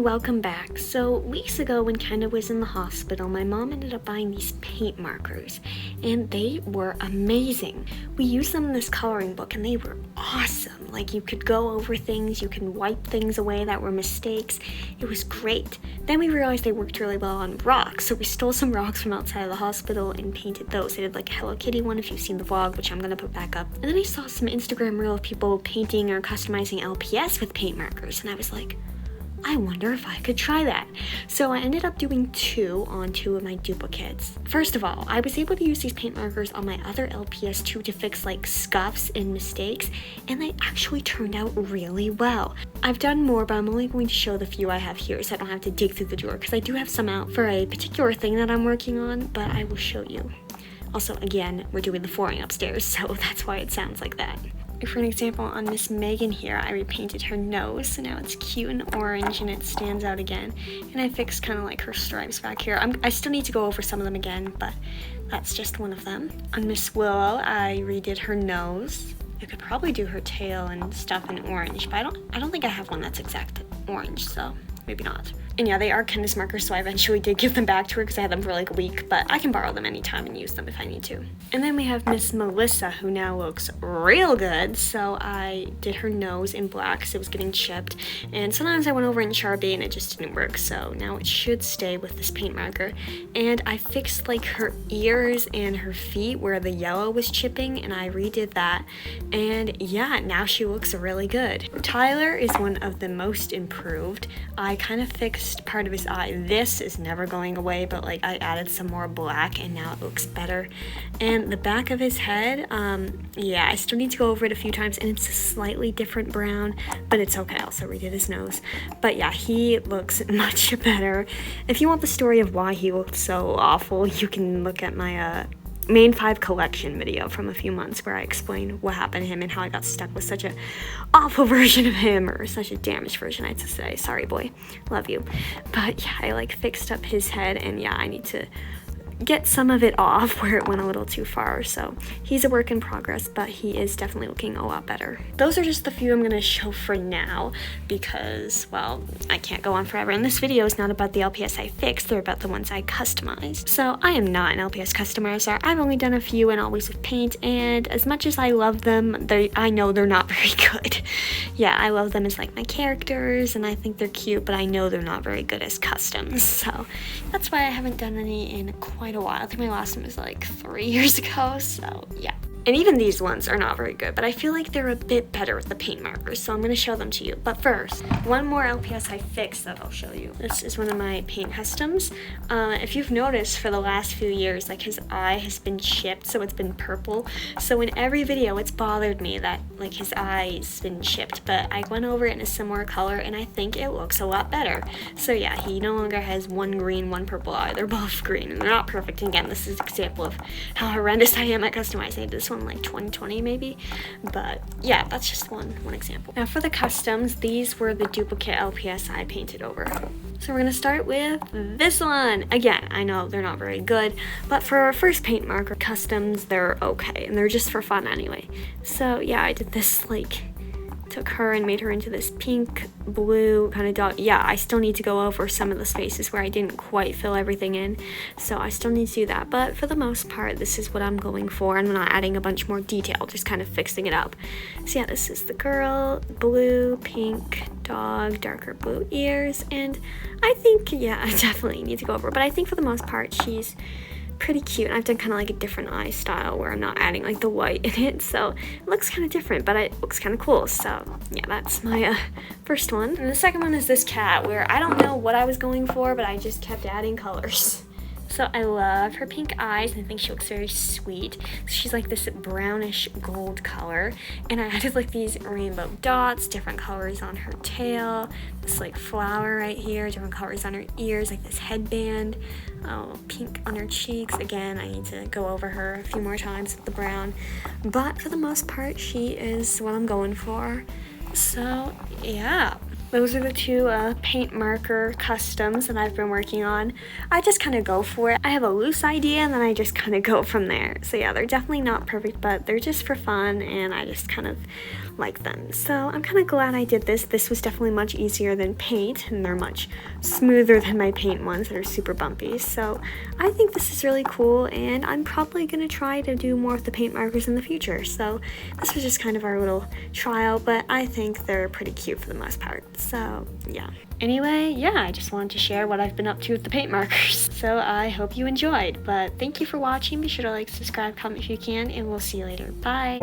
welcome back. So weeks ago when Kendra was in the hospital, my mom ended up buying these paint markers and they were amazing. We used them in this coloring book and they were awesome. Like, you could go over things, you can wipe things away that were mistakes. It was great. Then we realized they worked really well on rocks, so we stole some rocks from outside of the hospital and painted those. I did like a Hello Kitty one if you've seen the vlog, which I'm gonna put back up. And then I saw some Instagram reel of people painting or customizing LPS with paint markers and I was like, I wonder if I could try that. So I ended up doing two on two of my duplicates. First of all, I was able to use these paint markers on my other LPS too to fix like scuffs and mistakes, and they actually turned out really well. I've done more, but I'm only going to show the few I have here so I don't have to dig through the drawer, because I do have some out for a particular thing that I'm working on, but I will show you. Also, again, we're doing the flooring upstairs, so that's why it sounds like that. For an example, on Miss Megan here, I repainted her nose, so now it's cute and orange and it stands out again. And I fixed kind of like her stripes back here. I still need to go over some of them again, but that's just one of them. On Miss Willow, I redid her nose. I could probably do her tail and stuff in orange, but I don't think I have one that's exact orange, so maybe not. And yeah, they are Kendis markers, so I eventually did give them back to her because I had them for like a week, but I can borrow them anytime and use them if I need to. And then we have Miss Melissa, who now looks real good, so I did her nose in black because it was getting chipped, and sometimes I went over in Sharpie and it just didn't work, so now it should stay with this paint marker. And I fixed like her ears and her feet where the yellow was chipping, and I redid that, and yeah, now she looks really good. Tyler is one of the most improved. I kind of fixed part of his eye. This is never going away, but like I added some more black and now it looks better. And the back of his head, yeah, I still need to go over it a few times and it's a slightly different brown, but it's okay. I also redid his nose. But yeah, he looks much better. If you want the story of why he looked so awful, you can look at my Main 5 collection video from a few months where I explain what happened to him and how I got stuck with such an awful version of him, or such a damaged version, I'd say. Sorry, boy. Love you. But yeah, I like fixed up his head, and yeah, I need to get some of it off where it went a little too far. So he's a work in progress, but he is definitely looking a lot better. Those are just the few I'm going to show for now because, well, I can't go on forever. And this video is not about the LPS I fixed, they're about the ones I customized. So I am not an LPS customizer. I've only done a few and always with paint, and as much as I love them, I know they're not very good. Yeah, I love them as like my characters and I think they're cute, but I know they're not very good as customs. So that's why I haven't done any in quite a while. I think my last one was like 3 years ago, so yeah. And even these ones are not very good, but I feel like they're a bit better with the paint markers, so I'm going to show them to you. But first, one more LPS I fixed that I'll show you. This is one of my paint customs. If you've noticed, for the last few years, like his eye has been chipped, so it's been purple. So in every video, it's bothered me that like his eye's been chipped, but I went over it in a similar color, and I think it looks a lot better. So yeah, he no longer has one green, one purple eye. They're both green, and they're not perfect. And again, this is an example of how horrendous I am at customizing. This one like 2020 maybe, but yeah, that's just one example. Now for the customs, these were the duplicate LPS I painted over. So we're gonna start with this one. Again, I know they're not very good, but for our first paint marker customs, they're okay, and they're just for fun anyway. So yeah, I did this, like, took her and made her into this pink, blue kind of dog. Yeah, I still need to go over some of the spaces where I didn't quite fill everything in, so I still need to do that. But for the most part, this is what I'm going for. I'm not adding a bunch more detail, just kind of fixing it up. So yeah, this is the girl, blue, pink, dog, darker blue ears, and I think, yeah, I definitely need to go over. But I think for the most part, she's pretty cute. I've done kind of like a different eye style where I'm not adding like the white in it, so it looks kind of different, but it looks kind of cool. So yeah, that's my first one. And the second one is this cat, where I don't know what I was going for, but I just kept adding colors. So I love her pink eyes, and I think she looks very sweet. She's like this brownish gold color, and I added like these rainbow dots, different colors on her tail, this like flower right here, different colors on her ears, like this headband, pink on her cheeks. Again, I need to go over her a few more times with the brown, but for the most part, she is what I'm going for. So yeah. those are the two paint marker customs that I've been working on. I just kind of go for it. I have a loose idea and then I just kind of go from there. So yeah, they're definitely not perfect, but they're just for fun and I just kind of like them. So I'm kind of glad I did this. This was definitely much easier than paint, and they're much smoother than my paint ones that are super bumpy. So I think this is really cool, and I'm probably going to try to do more of the paint markers in the future. So this was just kind of our little trial, but I think they're pretty cute for the most part. So yeah. Anyway, yeah, I just wanted to share what I've been up to with the paint markers. So I hope you enjoyed, but thank you for watching. Be sure to like, subscribe, comment if you can, and we'll see you later. Bye!